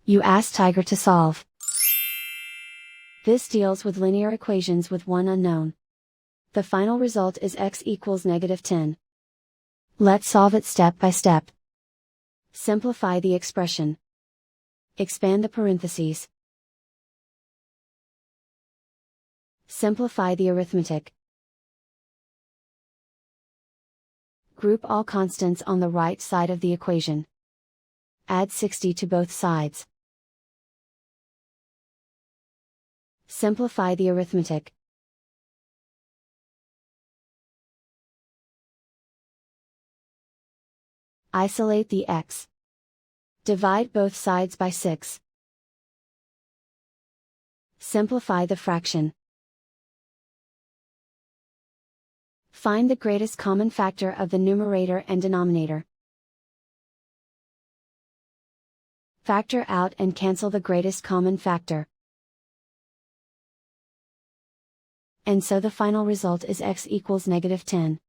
You ask Tiger to solve. This deals with linear equations with one unknown. The final result is x equals -10. Let's solve it step by step. Simplify the expression. Expand the parentheses. Simplify the arithmetic. Group all constants on the right side of the equation. Add 60 to both sides. Simplify the arithmetic. Isolate the x. Divide both sides by 6. Simplify the fraction. Find the greatest common factor of the numerator and denominator. Factor out and cancel the greatest common factor. And so the final result is x equals -10.